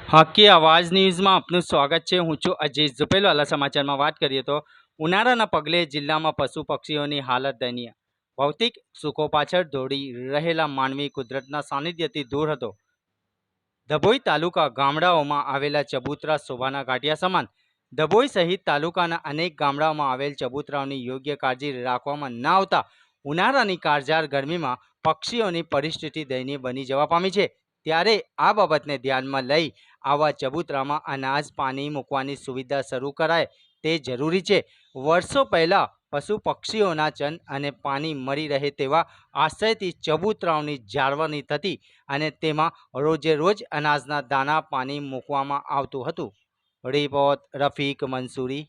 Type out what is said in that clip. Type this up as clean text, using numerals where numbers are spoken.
હકી આવાજ ન્યૂઝમાં આપનું સ્વાગત છે। હું છું અજીત ઝુપેલ। વાલા સમાચારમાં વાત કરીએ તો ઉનાળાના પગલે જિલ્લામાં પશુ પક્ષીઓની હાલત દયનીય। ભૌતિક સુખો પાછળ દોડી રહેલા માનવી કુદરતના સાનિધ્યથી દૂર હતો। ડભોઈ તાલુકા ગામડાઓમાં આવેલા ચબૂતરા શોભાના ગાંઠિયા સમાન। ડભોઈ સહિત તાલુકાના અનેક ગામડાઓમાં આવેલ ચબૂતરાઓની યોગ્ય કાળજી રાખવામાં ન આવતા ઉનાળાની કાળઝાળ ગરમીમાં પક્ષીઓની પરિસ્થિતિ દયનીય બની જવા પામી છે। ત્યારે આ બાબતને ધ્યાનમાં લઈ આવા ચબૂતરામાં અનાજ પાણી મૂકવાની સુવિધા શરૂ કરાય તે જરૂરી છે। વર્ષો પહેલા પશુ પક્ષીઓના ચન અને પાણી મળી રહે તેવા આશયથી ચબૂતરાઓની જાળવણી થતી અને તેમાં રોજે રોજ અનાજના દાણા પાણી મૂકવામાં આવતું હતું। રિપોર્ટ રફીક મંસૂરી।